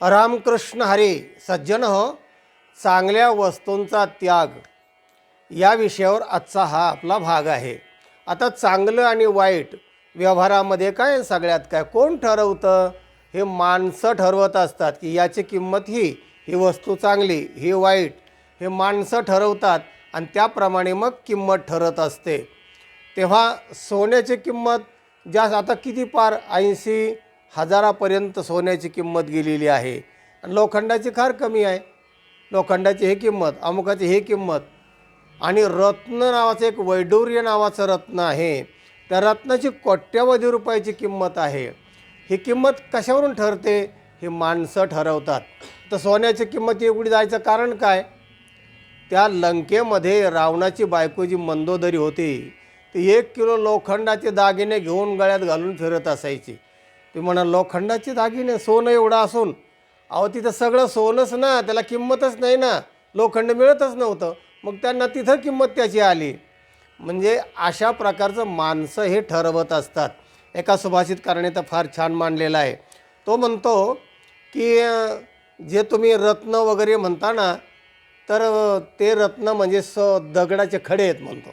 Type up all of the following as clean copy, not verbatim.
रामकृष्ण हरी सज्जन हो, चांगल्या वस्तूंचा त्याग या विषयावर आजचा हा आपला भाग आहे. आता चांगलं आणि वाईट व्यवहारामध्ये काय सगळ्यात काय कोण ठरवतं? हे माणसं ठरवत असतात की याची किंमत ही वस्तू चांगली, ही वाईट, हे माणसं ठरवतात आणि त्याप्रमाणे मग किंमत ठरत असते. तेव्हा सोन्याची किंमत जास्त आता किती पार 80,000पर्यंत सोन्याची किंमत गेलेली आहे. आणि लोखंडाची फार कमी आहे. लोखंडाची ही किंमत, अमुकाची ही किंमत. आणि रत्न नावाचं एक वैडूर्य नावाचं रत्न आहे, त्या रत्नाची कोट्यवधी रुपयाची किंमत आहे. ही किंमत कशावरून ठरते? हे माणसं ठरवतात. तर सोन्याची किंमत एवढी जायचं कारण काय? त्या लंकेमध्ये रावणाची बायको जी मंदोदरी होती, ती 1 किलो लोखंडाचे दागिने घेऊन गळ्यात घालून फिरत असायची. ती म्हणा लोखंडाचे दागिने, सोनं एवढं असून? अहो तिथं सगळं सोनंच ना, त्याला किंमतच नाही ना, लोखंड मिळतच नव्हतं. मग त्यांना तिथं किंमत त्याची आली. म्हणजे अशा प्रकारचं माणसं हे ठरवत असतात. एका सुभाषितकाराने तर फार छान मांडलेला आहे. तो म्हणतो की जे तुम्ही रत्न वगैरे म्हणता ना, तर ते रत्न म्हणजे दगडाचे खडे आहेत म्हणतो.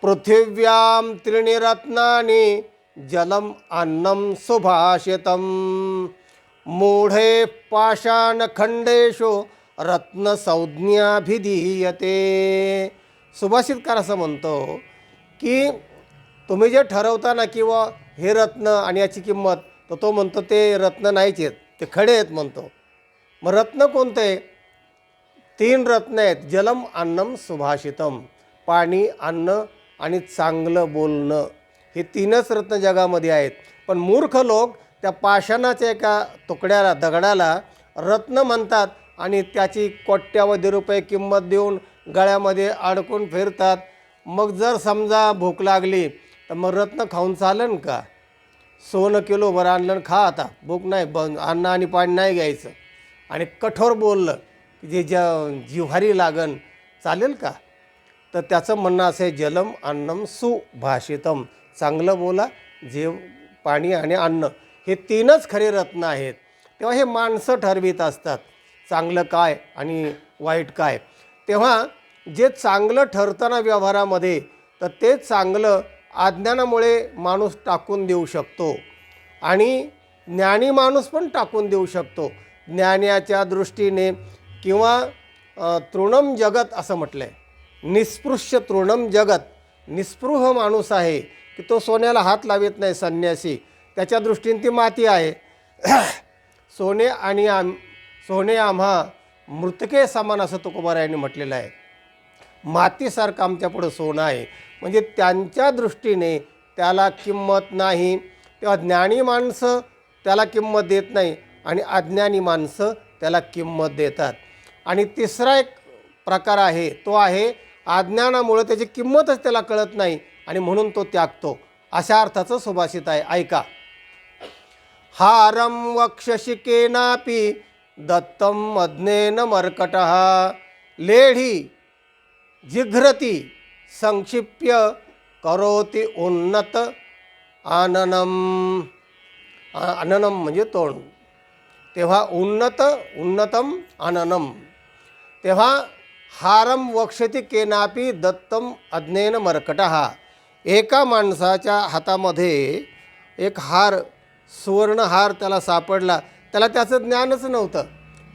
पृथिव्याम त्रीणि रत्नानि जलम अन्नम सुभाषितम मूढे पाषाणखंडेषु रत्न संज्ञाभिधीयते. सुभाषितकार असं म्हणतो की तुम्ही जे ठरवता ना किंवा हे रत्न आणि याची किंमत, तर तो म्हणतो ते रत्न नाहीच आहेत, ते खडे आहेत म्हणतो. मग रत्न कोणते? 3 रत्न आहेत. जलम अन्नम सुभाषितम, पाणी, अन्न आणि चांगलं बोलणं. हे 3च रत्न जगामध्ये आहेत. पण मूर्ख लोक त्या पाषाणाच्या एका तुकड्याला, दगडाला रत्न म्हणतात आणि त्याची कोट्यवधी रुपये किंमत देऊन गळ्यामध्ये अडकून फिरतात. मग जर समजा भूक लागली तर मग रत्न खाऊन चालेल का? सोनं किलोभर आणलं खा, आता भूक नाही, अन्न आणि पाणी नाही घ्यायचं, आणि कठोर बोललं जे जिव्हारी लागन, चालेल का? तर त्याचं म्हणणं असं आहे, जलम अन्नम सुभाषितम, चांगलं बोला, जेव, पाणी आणि अन्न, हे 3च खरे रत्न आहेत. तेव्हा हे माणसं ठरवीत असतात चांगलं काय आणि वाईट काय. तेव्हा जे चांगलं ठरतं ना व्यवहारामध्ये, तर ते चांगलं अज्ञानामुळे माणूस टाकून देऊ शकतो आणि ज्ञानी माणूस पण टाकून देऊ शकतो. ज्ञानाच्या दृष्टीने किंवा तृणम जगत असं म्हटलं आहे, निस्पृश्य तृणम जगत. निस्पृह माणूस आहे की तो सोन्याला हात लावित नाही, संन्यासी, त्याच्या दृष्टीने ती माती आहे. सोने आम्हा मृतके समान असं तुकोबारायांनी म्हटलेलं आहे. मातीसारखं आमच्यापुढं सोनं आहे. म्हणजे त्यांच्या दृष्टीने त्याला किंमत नाही. तेव्हा ज्ञानी माणसं त्याला किंमत देत नाही आणि अज्ञानी माणसं त्याला किंमत देतात. आणि तिसरा एक प्रकार आहे, तो आहे अज्ञानामुळे त्याची किंमतच त्याला कळत नाही आणि म्हणून तो त्यागतो. अशा अर्थाचं सुभाषित आहे, ऐका. हारम वक्षशिकेनापि दत्तम अज्ञेन मर्कटः लेढी जिघ्रती संक्षिप्य करोति उन्नत आननम. आननम म्हणजे तोंड. तेव्हा उन्नतम आननम. तेव्हा हारम वक्षति केनापि दत्तम अज्ञेन मर्कटः. एका माणसाच्या हातामध्ये एक हार, सुवर्ण हार त्याला सापडला, त्याला त्याचं ज्ञानच नव्हतं.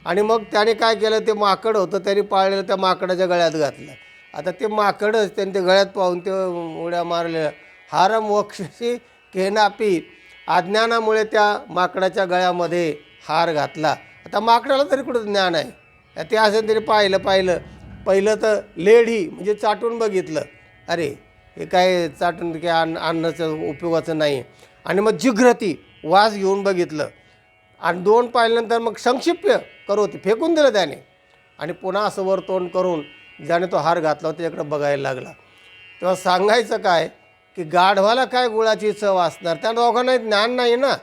आणि मग त्याने काय केलं, ते माकड होतं, त्याने पाळलेलं, त्या माकडाच्या गळ्यात घातलं. आता ते माकडच त्याने ते गळ्यात पाहून ते उड्या मारल्या. हारम वक्षसी केनापी, अज्ञानामुळे त्या माकडाच्या गळ्यामध्ये हार घातला. आता माकडाला तरी कुठं ज्ञान आहे? ते असं तरी पहिलं तर लेढी म्हणजे चाटून बघितलं, अरे हे काय चाटून काय अन्नाचं उपयोगाचं नाही. आणि मग जिघ्रती, वास घेऊन बघितलं. आणि 2 पाहिल्यानंतर मग संक्षिप्य करोती, फेकून दिलं त्याने. आणि पुन्हा असं वर तोंड करून ज्याने तो हार घातला होता त्याच्याकडे बघायला लागला. तेव्हा सांगायचं काय की गाढवाला काय गुळाची चव असणार? त्या दोघांना ज्ञान नाही ना.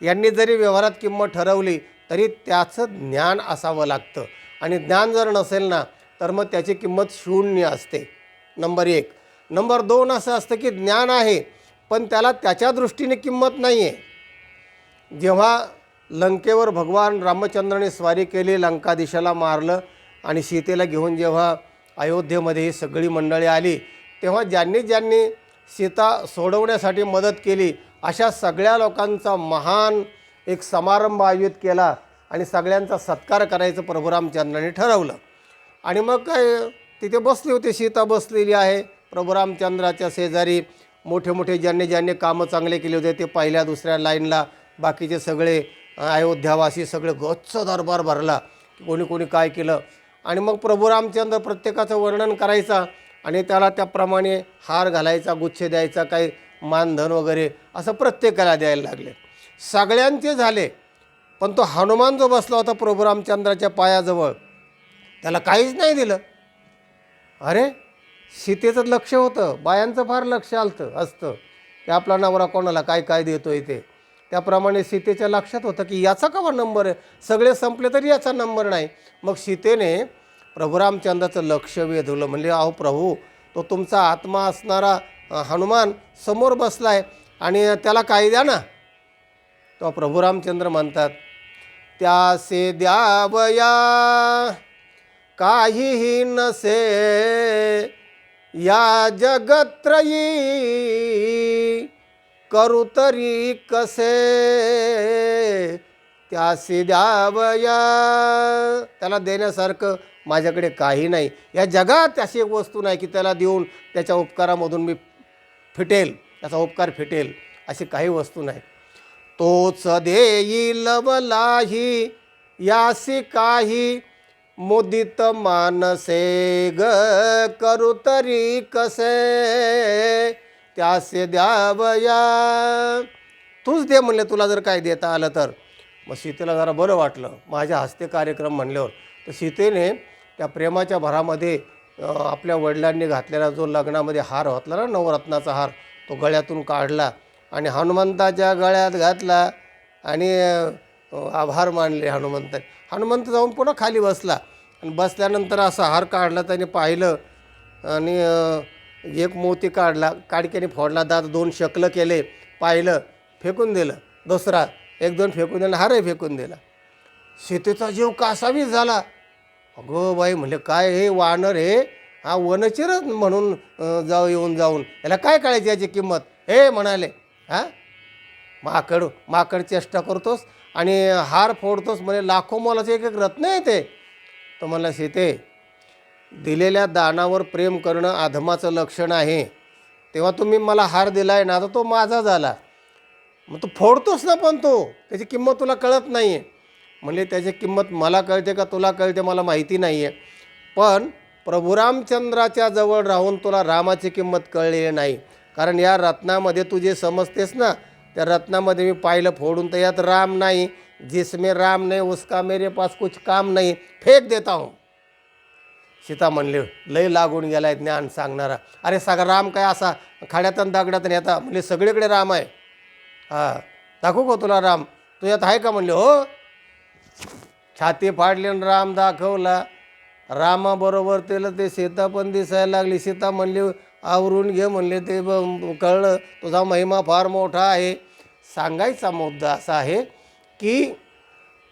यांनी जरी व्यवहारात किंमत ठरवली तरी त्याचं ज्ञान असावं लागतं. आणि ज्ञान जर नसेल ना तर मग त्याची किंमत शून्य असते, नंबर 1. नंबर 2 असं असतं की ज्ञान आहे पण त्याला त्याच्या दृष्टीने किंमत नाही आहे. जेव्हा लंकेवर भगवान रामचंद्राने स्वारी केली, लंकाधीशाला मारलं आणि सीतेला घेऊन जेव्हा अयोध्येमध्ये ही सगळी मंडळी आली, तेव्हा ज्यांनी ज्यांनी सीता सोडवण्यासाठी मदत केली अशा सगळ्या लोकांचा महान एक समारंभ आयोजित केला आणि सगळ्यांचा सत्कार करायचं प्रभू रामचंद्राने ठरवलं. आणि मग काय तिथे बसली होती, सीता बसलेली आहे प्रभू रामचंद्राच्या शेजारी. मोठे मोठे ज्यांनी ज्यांनी कामं चांगले केले होते ते पहिल्या दुसऱ्या लाईनला, बाकीचे सगळे अयोध्यावासी सगळे गच्च दरबार भरला की कोणी कोणी काय केलं. आणि मग प्रभू रामचंद्र प्रत्येकाचं वर्णन करायचा आणि त्याला त्याप्रमाणे हार घालायचा, गुच्छ द्यायचा, काही मानधन वगैरे असं प्रत्येकाला द्यायला लागले. सगळ्यांचे झाले, पण तो हनुमान जो बसला होता प्रभू रामचंद्राच्या पायाजवळ त्याला काहीच नाही दिलं. अरे, सीतेचं लक्ष होतं, बायांचं फार लक्ष असतं की आपला नवरा कोणाला काय काय देतो इथे. त्याप्रमाणे सीतेच्या लक्षात होतं की याचा का नंबर आहे, सगळे संपले तरी याचा नंबर नाही. मग सीतेने प्रभू रामचंद्राचं लक्ष वेधवलं. म्हणले, अहो प्रभू, तो तुमचा आत्मा असणारा हनुमान समोर बसला आहे आणि त्याला काय द्या ना. तो प्रभू रामचंद्र म्हणतात, त्यासे द्यावया काहीही नसे या जगत्रयी, करू तरी कसे त्यासे द्यावया. त्याला देण्यासारखं माझ्याकडे काही नाही, या जगात अशी एक वस्तू नाही की त्याला देऊन त्याच्या उपकारामधून मी फिटेल, त्याचा उपकार फिटेल, अशी काही वस्तू नाही. तोच देईल वलाही यासी काही, मुदित मानसे ग करू तरी कसे त्यासे द्यावया. तूच दे म्हणले, तुला जर काय देता आलं तर. मग सीतेला जरा बरं वाटलं माझ्या हस्ते कार्यक्रम म्हणल्यावर. तर सीतेने त्या प्रेमाच्या भरामध्ये आपल्या वडिलांनी घातलेला जो लग्नामध्ये हार होतला ना, नवरत्नाचा हार, तो गळ्यातून काढला आणि हनुमंताच्या गळ्यात घातला आणि आभार मानले हनुमंताने. हनुमंत जाऊन पुन्हा खाली बसला आणि बसल्यानंतर असा हार काढला, त्याने पाहिलं आणि एक मोती काढला, काडक्याने फोडला, दात दोन शकलं केले, पाहिलं, फेकून दिलं. दुसरा एक दोन फेकून दिला, हारही फेकून दिला. सीतेचा जीव कासावीस झाला. अगो बाई, म्हणले काय हे वानर, हे हा वनचिरच म्हणून येऊन जाऊन याला काय कळायची याची किंमत. हे म्हणाले, हां माकड चेष्टा करतोस आणि हार फोडतोस, म्हणे लाखो मोलाचे एक एक रत्न आहे ते. तर मला सीते, दिलेल्या दानावर प्रेम करणं अधमाचं लक्षण आहे. तेव्हा तुम्ही मला हार दिला आहे ना, तर तो माझा झाला. मग तू फोडतोस ना, पण तो त्याची किंमत तुला कळत नाही आहे. म्हणजे त्याची किंमत मला कळते का तुला कळते मला माहिती नाही आहे, पण प्रभू रामचंद्राच्या जवळ राहून तुला रामाची किंमत कळलेली नाही. कारण या रत्नामध्ये तू जे समजतेस ना, त्या रत्नामध्ये मी पाहिलं फोडून, तर यात राम नाही. जिसमें राम नाही उसका मेरे पास कुछ काम नहीं, फेक देता हूँ. सीता म्हणले, लय लागून गेलाय ज्ञान सांगणारा. अरे सगळा राम काय असा खाड्यात दगडात येता, म्हणजे सगळीकडे राम आहे. हां, दाखवू का तुला राम, तुझ्यात आहे का. म्हणले हो. छाती फाडली आणि राम दाखवला. रामाबरोबर त्याला ते सीता पण दिसायला लागली. सीता म्हणली, आवरून घे म्हणले, ते कळलं तुझा महिमा फार मोठा आहे. सांगायचा मुद्दा असा आहे की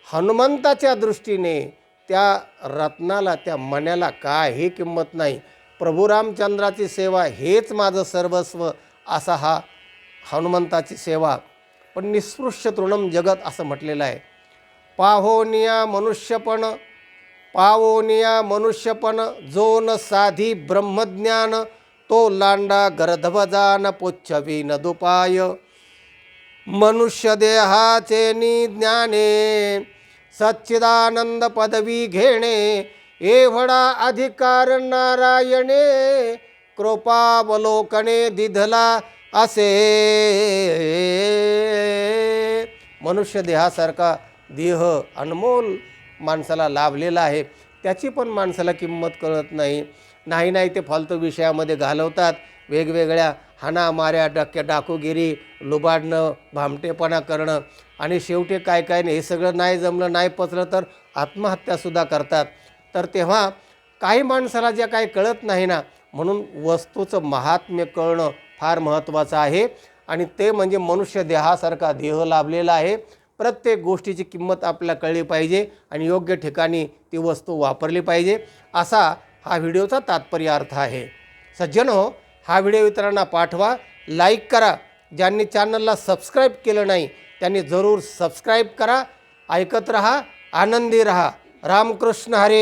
हनुमंताच्या दृष्टीने त्या रत्नाला, त्या मण्याला काही किंमत नाही. प्रभू रामचंद्राची सेवा हेच माझं सर्वस्व, असा हा हनुमंताची सेवा. पण निस्पृश्य तृणम जगत असं म्हटलेलं आहे. पाहोनिया मनुष्यपण जो न साधी ब्रह्मज्ञान, तो लांडा गर्धभजान पुच्छवी न दुपाय. मनुष्य देहाचे ज्ञाने सच्चिदानंद पदवी घेणे, एवढा अधिकार नारायणे कृपावलोकने दिधला असे. मनुष्य देहासारखा देह अनमोल माणसाला लाभलेला आहे, त्याची पण माणसाला किंमत कळत नाही. नाही ते फालतू विषयामध्ये घालवतात, वेगवेगळ्या हाणामाऱ्या, डाकूगिरी, लुबाडणं, भामटेपणा करणं आणि शेवटी काय नाही, हे सगळं नाही जमलं, नाही पचलं तर आत्महत्यासुद्धा करतात. तर तेव्हा काही माणसाला जे काही कळत नाही ना, म्हणून वस्तूचं महात्म्य कळणं फार महत्त्वाचं आहे. आणि ते म्हणजे मनुष्य देहासारखा देह लाभलेला आहे, प्रत्येक गोष्टीची किंमत आपल्याला कळली पाहिजे आणि योग्य ठिकाणी ती वस्तू वापरली पाहिजे, असा हा व्हिडिओचा तात्पर्य अर्थ आहे. सज्जनो, हा व्हिडिओ इतरांना पाठवा, लाईक करा. ज्यांनी चॅनलला सबस्क्राईब केलं नाही त्यांनी जरूर सबस्क्राईब करा. ऐकत रहा, आनंदी रहा. रामकृष्ण हरी.